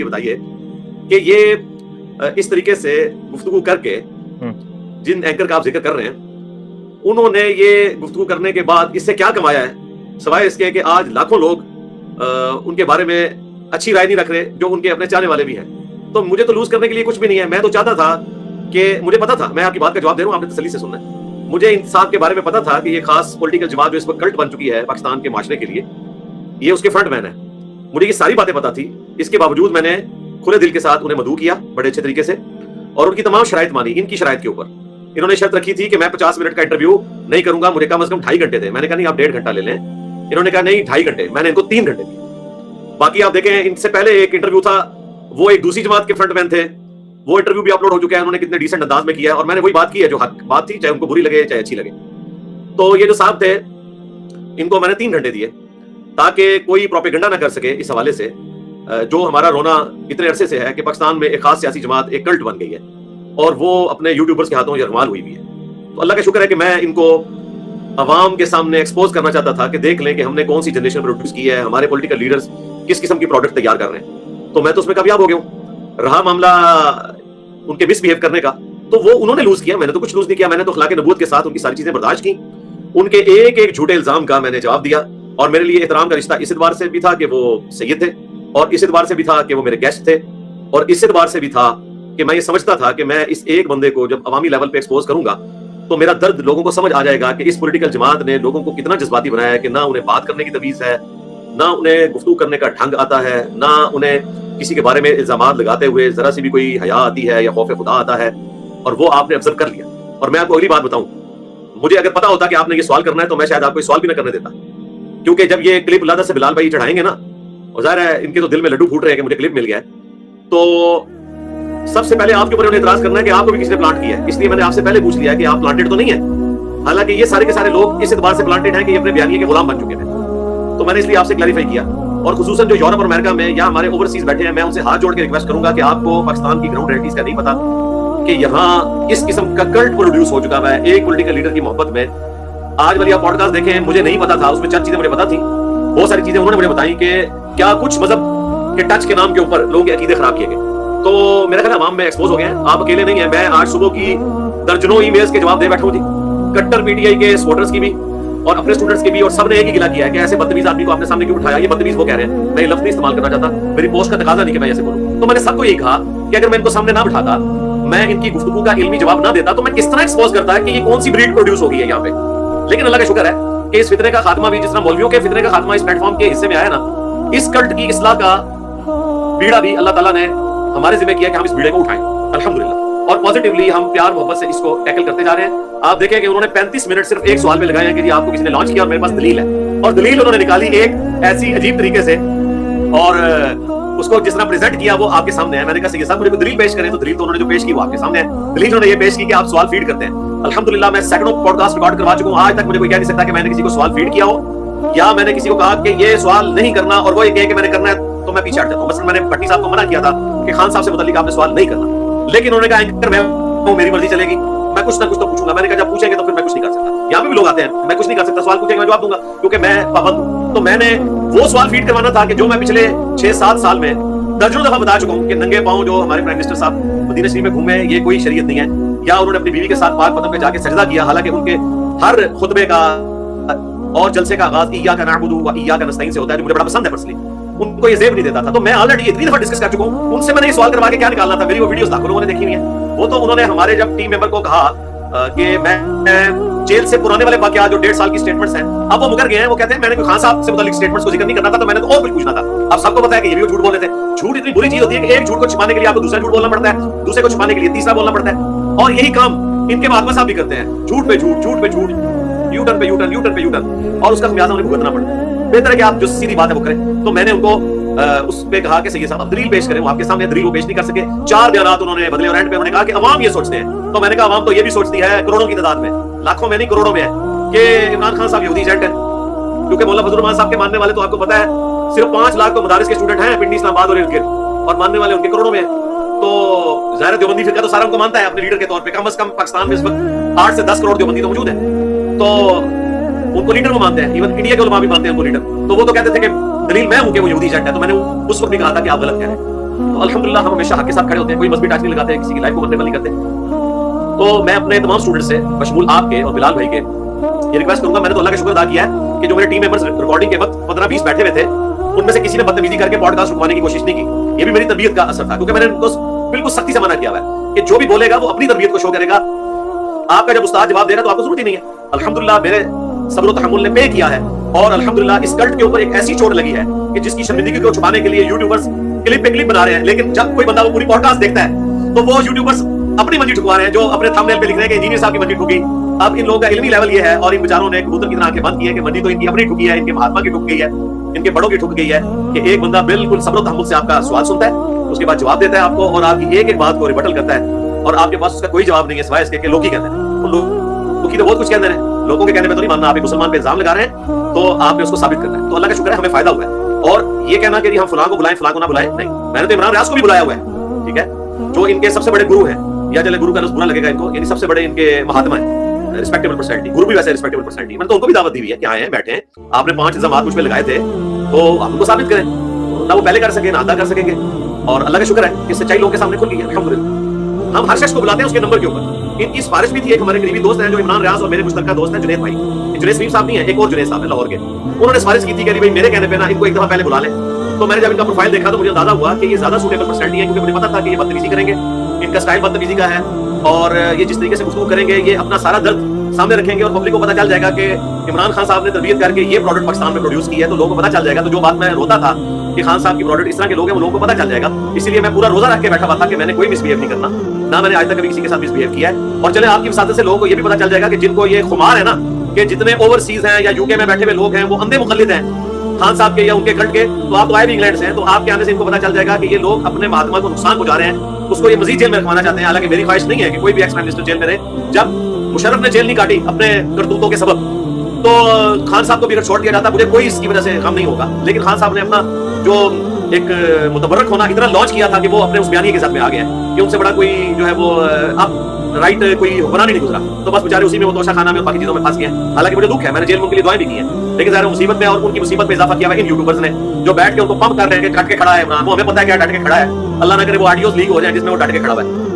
ये बताइए कि ये इस तरीके से गुफ्तगू करके जिन एंकर का आप जिक्र कर रहे हैं, उन्होंने ये गुफ्तगू करने के बाद इससे क्या कमाया है, सिवाय इसके कि आज लाखों लोग उनके बारे में अच्छी राय नहीं रख रहे, जो उनके अपने चाहने वाले भी हैं। तो मुझे तो लूज करने के लिए कुछ भी नहीं है। मैं तो चाहता था कि मुझे पता था, मैं आपकी बात का जवाब दे रहा हूँ, आपने तसल्ली से सुनना है। मुझे इन साहब के बारे में पता था कि ये खास पॉलिटिकल जमात जो इस वक्त कल्ट बन चुकी है पाकिस्तान के माशरे के लिए, ये उसके फ्रंट मैन है। मुझे ये सारी बातें पता थी। इसके बावजूद मैंने खुले दिल के साथ उन्हें मदऊ किया बड़े अच्छे तरीके से, और उनकी तमाम शराइत मानी। इनकी शराइत के ऊपर इन्होंने शर्त रखी थी कि मैं 50 मिनट का इंटरव्यू नहीं करूंगा, मुझे कम से कम 2.5 घंटे थे। मैंने कहा नहीं, आप 1.5 घंटा ले लें। इन्होंने कहा नहीं 2.5 घंटे। मैंने इनको 3 घंटे दिए। बाकी आप देखें, इनसे पहले एक इंटरव्यू था, वो एक दूसरी जमात के फ्रंटमैन थे, वो इंटरव्यू भी अपलोड हो चुका है। उन्होंने कितने डिसेंट अंदाज में किया, और मैंने वही बात की है जो हक बात थी, चाहे उनको बुरी लगे चाहे अच्छी लगे। तो ये जो साहब थे, इनको मैंने 3 घंटे दिए ताकि कोई प्रोपेगेंडा ना कर सके इस हवाले से जो हमारा रोना इतने अरसे से है कि पाकिस्तान में एक खास सियासी जमात एक कल्ट बन गई है, और वो अपने यूट्यूबर्स के हाथों यरगमाल हुई भी है। तो अल्लाह का शुक्र है कि मैं इनको अवाम के सामने एक्सपोज करना चाहता था कि देख लें कि हमने कौन सी जनरेशन प्रोड्यूस की है, हमारे पॉलिटिकल लीडर्स किस किस्म की प्रोडक्ट तैयार कर रहे हैं। तो मैं तो उसमें कामयाब हो गया हूँ। रहा मामला उनके मिसबिहेव करने का, तो वो उन्होंने लूज किया, मैंने तो कुछ लूज नहीं किया। मैंने तो अखलाक नबूवत के साथ उनकी सारी चीजें बर्दाश्त की। उनके एक एक झूठे इल्जाम का मैंने जवाब दिया, और मेरे लिए एहतराम का रिश्ता इस एतबार से भी था कि वो सैयद थे, और इस एतबार से भी था कि वो मेरे गेस्ट थे, और इस एतबार से भी था कि मैं ये समझता था कि मैं इस एक बंदे को जब अवामी लेवल पे एक्सपोज करूंगा तो मेरा दर्द लोगों को समझ आ जाएगा कि इस पॉलिटिकल जमात ने लोगों को कितना जज्बाती बनाया है कि ना उन्हें बात करने की तमीज है, ना उन्हें गुफ्तगू करने का ढंग आता है, ना उन्हें किसी के बारे में इल्जामात लगाते हुए जरा सी भी कोई हया आती है या खौफ खुदा आता है। और वो आपने ऑब्जर्व कर लिया। और मैं आपको अगली बात बताऊं, मुझे अगर पता होता कि आपने ये सवाल करना है तो मैं शायद आपको ये सवाल भी ना करने देता, क्योंकि जब ये क्लिप लादा से बिलाल भाई चढ़ाएंगे ना, और जाहिर है इनके तो दिल में लड्डू फूट रहे हैं कि मुझे क्लिप मिल गया है, तो सबसे पहले आपके ऊपर उन्हें इतराज करना है कि आपको भी किसी ने प्लांट किया है। इसलिए मैंने आपसे पहले पूछ लिया कि आप प्लांटेड तो नहीं है। हालांकि ये सारे के सारे लोग इस एतबार से प्लांटेड हैं कि ये अपने बयानिए के गुलाम बन चुके हैं। तो मैंने इसलिए आपसे क्लैरिफाई किया, और खुसूसन जो यूरोप और अमेरिका में या हमारे ओवरसीज बैठे हैं, मैं उनसे हाथ जोड़ के रिक्वेस्ट करूंगा कि आपको पाकिस्तान की ग्राउंड रियलिटीज का नहीं पता कि यहाँ इस किस्म का कल्ट प्रोड्यूस हो चुका है एक पॉलिटिकल लीडर की मोहब्बत में। आज वाली आप पॉडकास्ट देखें, मुझे नहीं पता था, उसमें चंद चीजें मुझे पता थी, बहुत सारी चीजें उन्होंने मुझे बताई कि क्या कुछ मजहब के टच के नाम के ऊपर लोगों के अकीदे खराब किए गए। तो मेरा ख्याल अवाम में एक्सपोज हो गए हैं। आप अकेले नहीं है। मैं आज सुबह की दर्जनों ईमेल्स के जवाब दे बैठा हूँ, कट्टर पीटीआई के सपोर्टर्स की भी और अपने स्टूडेंट्स की भी, और सबने एक ही गिला किया है कि ऐसे बदतमीज आदमी को आपने सामने क्यों उठाया। ये बदतमीज वो कह रहे हैं, मैं ये लफ्ज नहीं इस्तेमाल करना चाहता, मेरी पोस्ट का तकाजा नहीं कि मैं ऐसे बोलूं। तो मैंने सबको यही कहा कि अगर मैं इनको सामने ना बिठाता, मैं इनकी गुफ्तगू का इल्मी जवाब ना देता, तो मैं किस तरह एक्सपोज करता है कि ये कौन सी ब्रीड प्रोड्यूस हो गई है यहाँ पे। लेकिन अल्लाह का शुक्र है कि इस फितरे का खात्मा भी, जिस तरह मौलवियों के फितरे का खात्मा इस प्लेटफॉर्म के हिस्से में आया ना, इस कल्ट की इस्लाह का बीड़ा भी अल्लाह ताला ने हमारे जिम्मे किया कि हम इस बीड़े को उठाएं, अल्हम्दुलिल्लाह। और पॉजिटिवली हम प्यार मोहब्बत से इसको टैकल करते जा रहे हैं। आप देखें कि उन्होंने 35 मिनट सिर्फ एक सवाल में लगाए हैं कि जी आपको किसी ने लॉन्च किया और मेरे पास दलील है, और दलील उन्होंने निकाली एक ऐसी अजीब तरीके से, और उसको जिस तरह प्रेजेंट किया वो आपके सामने है। मैंने कहा सही साहब मुझे दलील पेश करें, तो दलील तो उन्होंने जो पेश की वो आपके सामने है। दलील उन्होंने ये पेश की कि आप सवाल फीड करते हैं। अल्हम्दुलिल्लाह मैं सैकड़ों पॉडकास्ट रिकॉर्ड करवा चुका हूं, आज तक मुझे कोई कह नहीं सकता कि मैंने किसी को सवाल फीड किया हो या मैंने किसी को कहा कि ये सवाल नहीं करना और वो ये कहे कि मैंने करना है तो मैं पीछे हट जाता हूं। मसलन मैंने भट्टी साहब को मना किया था कि खान साहब से मुताल्लिक आपने सवाल नहीं करना, लेकिन उन्होंने कहा एंकर मैं मेरी मर्जी चलेगी, मैं कुछ ना कुछ तो पूछूंगा। मैंने कहा जब पूछेंगे तो फिर मैं कुछ नहीं कर सकता। यहाँ पे भी लोग आते हैं, मैं कुछ नहीं कर सकता, सवाल पूछेंगे मैं जवाब दूंगा क्योंकि मैं पाबंद हूं। तो मैंने वो सवाल फीड करवाना था कि जो मैं पिछले 6-7 साल में दर्जनों दफा बता चुका हूं कि नंगे पांव जो हमारे प्राइम मिनिस्टर साहब मदीना शरीफ में घूमे, ये कोई शरीयत नहीं है। या उन्होंने अपनी बीवी के साथ पाक पदम पे जाके सजदा किया, हालांकि उनके हर खुतबे का और जलसे का आगाज इय्याका नअबुदु व इय्याका नस्तईन से होता है, जो मुझे बड़ा पसंद है पर्सनली। उनको ये जेब नहीं देता था। तो मैं ऑलरेडी इतनी दफा डिस्कस कर चुका हूं, उनसे मैंने ये सवाल करवा के क्या निकालना था। मेरी वो वीडियोस लाखों लोगों ने देखी हुई है। वो तो उन्होंने हमारे जब टीम मेंबर को कहा कि मैं जेल से पुराने वाले वाकयात जो 1.5 साल की स्टेटमेंट्स हैं, अब वो मुकर गए हैं। वो कहते हैं मैंने खान साहब से मुताल्लिक स्टेटमेंट्स को जिक्र नहीं करना था, तो मैंने तो और कुछ पूछना था। अब सबको पता है कि ये भी झूठ बोल रहे थे। झूठ इतनी बुरी चीज होती है कि एक झूठ को छिपाने के लिए आपको दूसरा झूठ बोलना पड़ता है, दूसरे को छिपाने के लिए तीसरा बोलना पड़ता है। और यही काम इनके महात्मा साहब भी करते हैं, झूठ पे झूठ, झूठ पे झूठ, यू टर्न पे यू टर्न, यू टर्न पे यू टर्न, और उसका खमियाजा उन्हें भुगतना पड़ता है। बेहतर है कि आप जो सीधी बात है वो करें। तो मैंने उनको उस पे कहा कि सही साहब दलील पेश करें। वो आपके सामने दलील वो पेश नहीं कर सके। 4 बयानात उन्होंने बदले और एंड पे उन्होंने कहा कि अवाम ये सोचते हैं। तो मैंने कहा अवाम तो ये भी सोचती है करोड़ों की तादाद में, लाखों में नहीं करोड़ों में है कि इमरान खान साहब यहूदी एजेंट है। क्योंकि मौलाना फजलुर रहमान साहब के मानने वाले तो आपको पता है सिर्फ 5 लाख तो मदारिस के स्टूडेंट हैं पिंडी इस्लामाबाद और इर्द गिर्द, और मानने वाले उनके करोड़ों में है। तो ज़ाहिर देवबंदी फिरका तो सारा उनको मानता है अपने लीडर के तौर पे। कम से कम पाकिस्तान में इस वक्त 8 से 10 करोड़ देवबंदी तो मौजूद है, तो उनको लीडर वो मानते हैं। इवन इंडिया के उलमा भी मानते हैं उनको लीडर। तो वो तो कहते थे कि दलील मैं हूं कि वो यहूदी एजेंट है। तो मैंने उस वक्त भी कहा था कि आप गलत कह रहे हैं। تو الحمدللہ ہم ہمیشہ حق کے ساتھ کھڑے ہوتے ہیں, کوئی مذہبی ٹچ نہیں لگاتے, کسی کی لائف کو بندے نہیں کرتے. تو میں اپنے تمام اسٹوڈنٹ سے بشمول آپ کے اور بلال بھائی کے یہ ریکویسٹ کروں گا, میں نے تو اللہ کا شکر ادا کیا ہے کہ جو میرے ٹیم ممبرز ریکارڈنگ کے وقت 15-20 بیٹھے ہوئے تھے, ان میں سے کسی نے بدتمیزی کر کے پوڈ کاسٹ رکوانے کی کوشش نہیں کی. یہ بھی میری تربیت کا اثر تھا, کیونکہ میں نے ان کو بالکل سختی سے منع کیا ہوا ہے کہ جو بھی بولے گا وہ اپنی تربیت کو شو کرے گا. آپ کا جب استاد جواب دے گا تو آپ کو ضرورت ہی نہیں ہے. الحمدللہ میرے صبر و تحمل نے پے کیا ہے, اور الحمدللہ اس کلٹ کے اوپر ایک ایسی چوٹ لگی ہے کہ جس کی شرمندگی کو چھپانے کے لیے یوٹیوبرز کلپ پہ کلپ بنا رہے ہیں, لیکن جب کوئی بندہ وہ پوری پوڈ کاسٹ دیکھتا ہے تو وہ یوٹیوبرز اپنی منجی ٹھکوا رہے ہیں, جو اپنے تھمبنیل پہ لکھ رہے ہیں کہ انجینئر صاحب کی منجی ٹھکی. اب ان لوگوں کا علمی لیول یہ ہے, اور ان بیچاروں نے کبوتر کی طرح آنکھیں بند کی ہے کہ منجی تو ان کی اپنی ٹھکی ہے, ان کے مہاتما کی ٹھک گئی ہے, ان کے بڑوں کی ٹھک گئی ہے, کہ ایک بندہ بالکل صبر و تحمل سے آپ کا سوال سنتا ہے, اس کے بعد جواب دیتا ہے آپ کو, اور آپ کی ایک ایک بات کو ریبٹل کرتا ہے, اور آپ کے پاس اس کا کوئی جواب نہیں ہے سوائے اس کے کہ لوگ ہی کہتے ہیں. لوگ کی تو بہت کچھ کہتے ہیں, لوگوں کے کہنے پہ تو نہیں ماننا, آپ ایک مسلمان پہ الزام لگا رہے ہیں تو آپ نے اس کو ثابت کرنا ہے. تو اللہ کا شکر ہے ہمیں فائدہ ہوا ہے. اور یہ کہنا کہ ہم فلاں کو بلائیں فلاں کو نہ بلائیں, نہیں, میں نے تو عمران ریاض کو بھی بلایا ہوا ہے, ٹھیک ہے, جو ان کے سب سے بڑے گرو ہیں, یا چلے گرو کا لفظ برا لگے گا ان کو, یعنی سب سے بڑے ان کے مہاتما ہیں, ریسپیکٹیبل پرسنالٹی. گرو بھی ویسے ریسپیکٹیبل پرسنالٹی, میں نے تو ان کو بھی دعوت دی ہوئی ہے کہ آئے ہیں بیٹھے ہیں, آپ نے 5 الزامات مجھ پہ لگائے تھے تو آپ ان کو ثابت کریں, نہ وہ پہلے کر سکیں نہ آدھا کر سکیں گے. اور اللہ کا شکر ہے کہ سچائی لوگوں کے سامنے کھل گئی ہے الحمدللہ. ہم ہر شخص کو بلاتے ہیں اس کے نمبر کے اوپر. ان کی سفارش بھی تھی, ایک ہمارے قریبی دوست ہیں جو عمران ریاض اور میرے مشترکہ دوست ہیں جنید بھائی, جنید سلیم صاحب نہیں ہیں, ایک اور جنید صاحب ہیں لاہور کے, انہوں نے سفارش کی تھی کہ بھائی میرے کہنے پہ نا ان کو ایک دفعہ پہلے بلا لیں. تو میں نے جب ان کا پروفائل دیکھا تو مجھے اندازہ ہوا کہ یہ زیادہ سوٹیبل پرسنالٹی ہے, کیونکہ مجھے پتا تھا کہ یہ بدتمیزی کریں گے, ان کا سٹائل بدتمیزی کا ہے, اور یہ جس طریقے سے گفتگو کریں گے یہ اپنا سارا درد سامنے رکھیں گے, اور پبلک کو پتا چل جائے گا کہ عمران خان صاحب نے تربیت کر کے یہ پروڈکٹ پاکستان میں پروڈیوس کی ہے, تو لوگوں کو پتا چل جائے گا. تو جو بات میں روتا تھا کہ خان صاحب کی پروڈکٹ اس طرح کے لوگ ہیں, وہ لوگوں کو پتا چل جائے گا. اسی لیے میں پورا روزہ رکھ کے بیٹھا ہوا تھا کہ میں نے کوئی مس بہیو نہیں کرنا, نہ میں نے آج تک کبھی کسی کے ساتھ مس بہیو کیا ہے. اور چلے آپ کی وساطت سے لوگوں کو یہ بھی پتا چل جائے گا کہ جن کو یہ خمار ہے نا کہ جتنے اوورسیز ہیں یا یو کے میں بیٹھے ہوئے لوگ ہیں وہ اندھے مقلد ہیں خان صاحب کے یا ان کے کلٹ کے, تو آپ تو آئے بھی انگلینڈ سے ہیں, تو آپ کے آنے سے ان کو پتا چل جائے گا کہ یہ لوگ اپنے مہاتما کو نقصان پہنچا رہے ہیں, اس کو یہ مزید جیل میں رکھوانا چاہتے ہیں. حالانکہ میری خواہش نہیں ہے کہ کوئی بھی ایکس پرائم منسٹر جیل میں رہے. جب مشرف نے جیل نہیں کاٹی اپنے کرتوتوں کے سبب, تو خان صاحب کو بھی اگر چھوڑ دیا جاتا مجھے کوئی اس کی وجہ سے غم نہیں ہوگا. لیکن خان صاحب نے اپنا جو ایک متبرک ہونا اتنا لانچ کیا تھا کہ وہ اپنے اس بیانیے کے ساتھ میں آ گیا ہے کہ ان سے بڑا کوئی جو ہے وہ اب رائٹ کوئی حکمران ہی نہیں گزرا, تو بس بیچارے اسی میں وہ توشہ خانہ میں اور باقی چیزوں میں پھنس گئے ہیں. حالانکہ مجھے دکھ ہے, میں نے جیل میں ان کے لیے دعائیں بھی کی ہیں, لیکن ظاہر مصیبت میں اور ان کی مصیبت میں اضافہ کیا ہوا ان یوٹیوبرز نے جو بیٹھ کے ان کو پمپ کر رہے ہیں کہ ڈٹ کے کھڑا ہے عمران. وہ ہمیں پتہ ہے کیا ڈٹ کے کھڑا ہے, اللہ نہ کرے وہ آڈیوز لیک ہو جائیں جس میں وہ ڈٹ کے کھڑا ہوا ہے.